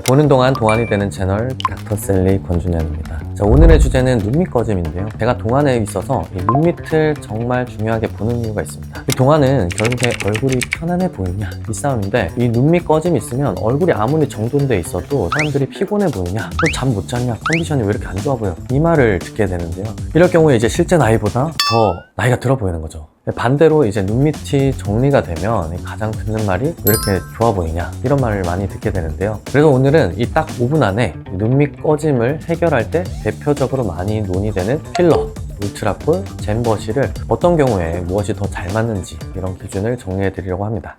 보는 동안 동안이 되는 채널 닥터셀리 권준현입니다. 자, 오늘의 주제는 눈밑 꺼짐인데요. 제가 동안에 있어서 이 눈밑을 정말 중요하게 보는 이유가 있습니다. 이 동안은 결국에 얼굴이 편안해 보이냐 이 싸움인데, 이 눈밑 꺼짐이 있으면 얼굴이 아무리 정돈돼 있어도 사람들이 피곤해 보이냐, 또 잠 못 잤냐, 컨디션이 왜 이렇게 안 좋아 보여, 이 말을 듣게 되는데요. 이럴 경우에 이제 실제 나이보다 더 나이가 들어 보이는 거죠. 반대로 이제 눈밑이 정리가 되면 가장 듣는 말이 왜 이렇게 좋아 보이냐, 이런 말을 많이 듣게 되는데요. 그래서 오늘은 이 딱 5분 안에 눈밑 꺼짐을 해결할 때 대표적으로 많이 논의되는 필러, 울트라콜, 잼버시를 어떤 경우에 무엇이 더 잘 맞는지 이런 기준을 정리해 드리려고 합니다.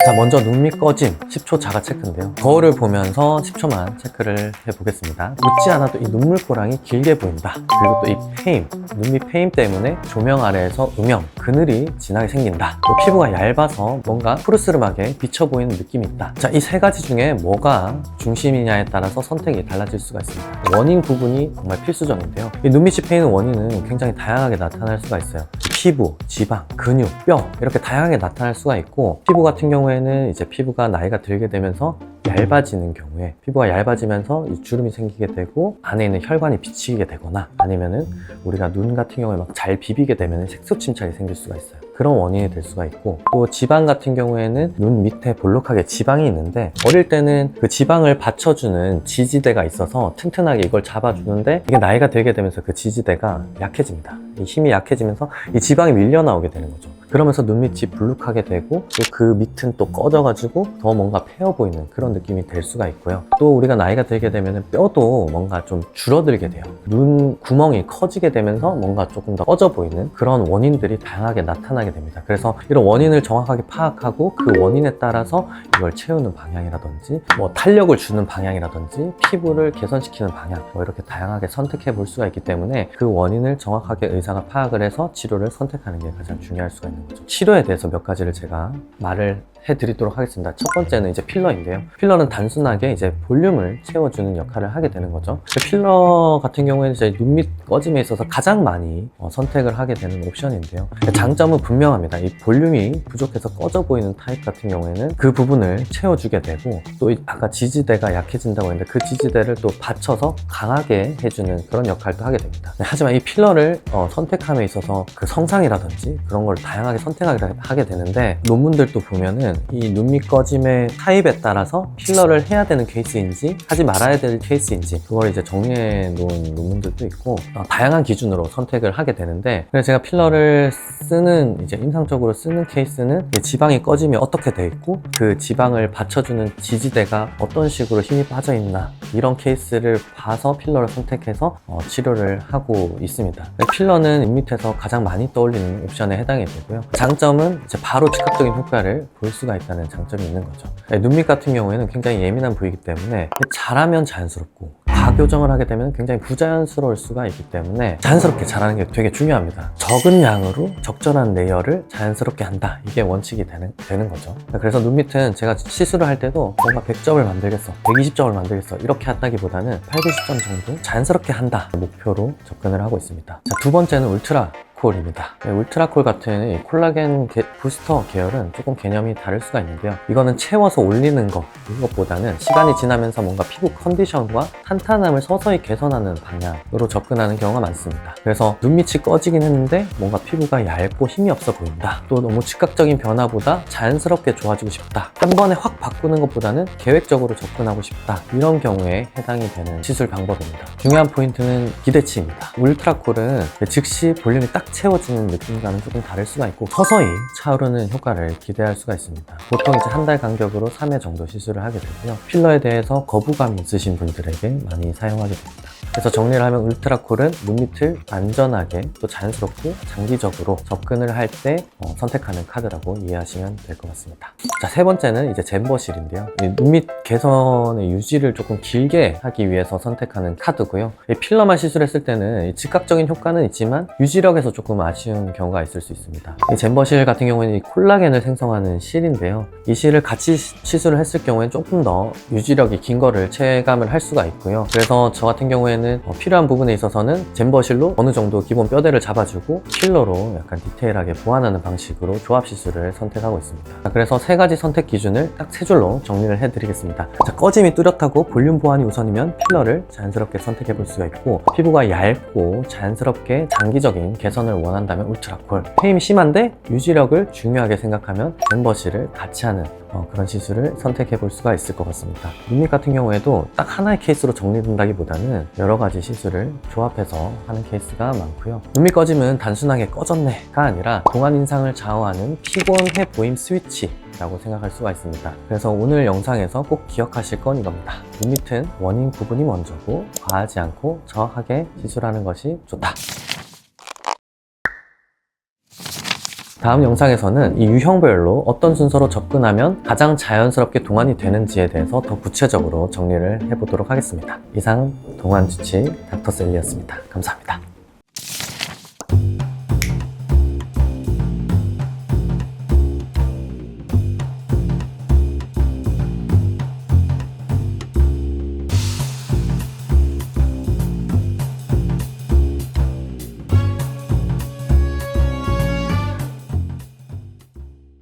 자, 먼저 눈밑 꺼짐 10초 자가 체크인데요. 거울을 보면서 10초만 체크를 해보겠습니다. 웃지 않아도 이 눈물고랑이 길게 보인다. 그리고 또 이 페임, 눈밑 페임 때문에 조명 아래에서 음영, 그늘이 진하게 생긴다. 또 피부가 얇아서 뭔가 푸르스름하게 비쳐 보이는 느낌이 있다. 자, 이 세 가지 중에 뭐가 중심이냐에 따라서 선택이 달라질 수가 있습니다. 원인 구분이 정말 필수적인데요. 이 눈밑이 페이는 원인은 굉장히 다양하게 나타날 수가 있어요. 피부, 지방, 근육, 뼈 이렇게 다양하게 나타날 수가 있고, 피부 같은 경우에는 이제 피부가 나이가 들게 되면서 얇아지는 경우에 피부가 얇아지면서 이 주름이 생기게 되고 안에 있는 혈관이 비치게 되거나, 아니면은 우리가 눈 같은 경우에 막 잘 비비게 되면 색소 침착이 생길 수가 있어요. 그런 원인이 될 수가 있고, 또 지방 같은 경우에는 눈 밑에 볼록하게 지방이 있는데, 어릴 때는 그 지방을 받쳐주는 지지대가 있어서 튼튼하게 이걸 잡아주는데, 이게 나이가 들게 되면서 그 지지대가 약해집니다. 이 힘이 약해지면서 이 지방이 밀려 나오게 되는 거죠. 그러면서 눈밑이 불룩하게 되고, 또 그 밑은 또 꺼져가지고 더 뭔가 패어 보이는 그런 느낌이 될 수가 있고요. 또 우리가 나이가 들게 되면 뼈도 뭔가 좀 줄어들게 돼요. 눈 구멍이 커지게 되면서 뭔가 조금 더 꺼져 보이는 그런 원인들이 다양하게 나타나게 됩니다. 그래서 이런 원인을 정확하게 파악하고 그 원인에 따라서 이걸 채우는 방향이라든지, 뭐 탄력을 주는 방향이라든지, 피부를 개선시키는 방향, 뭐 이렇게 다양하게 선택해 볼 수가 있기 때문에 그 원인을 정확하게 의사가 파악을 해서 치료를 선택하는 게 가장 중요할 수가 있는 거죠. 치료에 대해서 몇 가지를 제가 말을 해드리도록 하겠습니다. 첫 번째는 이제 필러인데요. 필러는 단순하게 이제 볼륨을 채워주는 역할을 하게 되는 거죠. 필러 같은 경우에는 이제 눈밑 꺼짐에 있어서 가장 많이 선택을 하게 되는 옵션인데요. 장점은 분명합니다. 이 볼륨이 부족해서 꺼져 보이는 타입 같은 경우에는 그 부분을 채워주게 되고, 또 아까 지지대가 약해진다고 했는데 그 지지대를 또 받쳐서 강하게 해주는 그런 역할도 하게 됩니다. 하지만 이 필러를 선택함에 있어서 그 성상이라든지 그런 걸 다양하게 선택하게 되는데, 논문들도 보면은 이 눈밑 꺼짐의 타입에 따라서 필러를 해야 되는 케이스인지 하지 말아야 될 케이스인지 그걸 이제 정리해 놓은 논문들도 있고, 다양한 기준으로 선택을 하게 되는데, 그래서 제가 필러를 쓰는, 이제 임상적으로 쓰는 케이스는 지방이 꺼짐이 어떻게 돼 있고 그 지방을 받쳐주는 지지대가 어떤 식으로 힘이 빠져 있나, 이런 케이스를 봐서 필러를 선택해서 치료를 하고 있습니다. 필러는 눈밑에서 가장 많이 떠올리는 옵션에 해당이 되고요. 장점은 이제 바로 즉각적인 효과를 볼 수가 있다는 장점이 있는 거죠. 눈밑 같은 경우에는 굉장히 예민한 부위이기 때문에 잘하면 자연스럽고, 과교정을 하게 되면 굉장히 부자연스러울 수가 있기 때문에 자연스럽게 잘하는 게 되게 중요합니다. 적은 양으로 적절한 레이어를 자연스럽게 한다, 이게 원칙이 되는 거죠. 그래서 눈밑은 제가 시술을 할 때도 뭔가 100점을 만들겠어, 120점을 만들겠어 이렇게 한다기보다는 80, 90점 정도 자연스럽게 한다 목표로 접근을 하고 있습니다. 자, 두 번째는 울트라 콜입니다. 울트라콜 같은 이 콜라겐 부스터 계열은 조금 개념이 다를 수가 있는데요. 이거는 채워서 올리는 이것보다는 시간이 지나면서 뭔가 피부 컨디션과 탄탄함을 서서히 개선하는 방향으로 접근하는 경우가 많습니다. 그래서 눈밑이 꺼지긴 했는데 뭔가 피부가 얇고 힘이 없어 보인다, 또 너무 즉각적인 변화보다 자연스럽게 좋아지고 싶다, 한 번에 확 바꾸는 것보다는 계획적으로 접근하고 싶다, 이런 경우에 해당이 되는 시술 방법입니다. 중요한 포인트는 기대치입니다. 울트라콜은 즉시 볼륨이 딱 채워지는 느낌과는 조금 다를 수가 있고, 서서히 차오르는 효과를 기대할 수가 있습니다. 보통 이제 한 달 간격으로 3회 정도 시술을 하게 되고요. 필러에 대해서 거부감이 있으신 분들에게 많이 사용하게 됩니다. 그래서 정리를 하면 울트라콜은 눈밑을 안전하게 또 자연스럽고 장기적으로 접근을 할 때 선택하는 카드라고 이해하시면 될 것 같습니다. 자, 세 번째는 이제 잼버실인데요. 눈밑 개선의 유지를 조금 길게 하기 위해서 선택하는 카드고요. 필러만 시술했을 때는 즉각적인 효과는 있지만 유지력에서 조금 아쉬운 경우가 있을 수 있습니다. 이 잼버실 같은 경우에는 이 콜라겐을 생성하는 실인데요. 이 실을 같이 시술을 했을 경우에는 조금 더 유지력이 긴 거를 체감을 할 수가 있고요. 그래서 저 같은 경우에는 경우에는 필요한 부분에 있어서는 잼버실로 어느 정도 기본 뼈대를 잡아주고 필러로 약간 디테일하게 보완하는 방식으로 조합 시술을 선택하고 있습니다. 그래서 세 가지 선택 기준을 딱 세 줄로 정리를 해드리겠습니다. 자, 꺼짐이 뚜렷하고 볼륨 보완이 우선이면 필러를 자연스럽게 선택해 볼 수가 있고, 피부가 얇고 자연스럽게 장기적인 개선을 원한다면 울트라콜, 페임이 심한데 유지력을 중요하게 생각하면 잼버실을 같이 하는 그런 시술을 선택해 볼 수가 있을 것 같습니다. 눈밑 같은 경우에도 딱 하나의 케이스로 정리된다기보다는 여러 가지 시술을 조합해서 하는 케이스가 많고요. 눈밑 꺼짐은 단순하게 꺼졌네가 아니라 동안 인상을 좌우하는 피곤해 보임 스위치라고 생각할 수가 있습니다. 그래서 오늘 영상에서 꼭 기억하실 건 이겁니다. 눈밑은 원인 구분이 먼저고 과하지 않고 정확하게 시술하는 것이 좋다. 다음 영상에서는 이 유형별로 어떤 순서로 접근하면 가장 자연스럽게 동안이 되는지에 대해서 더 구체적으로 정리를 해보도록 하겠습니다. 이상 동안주치 닥터셀리였습니다. 감사합니다.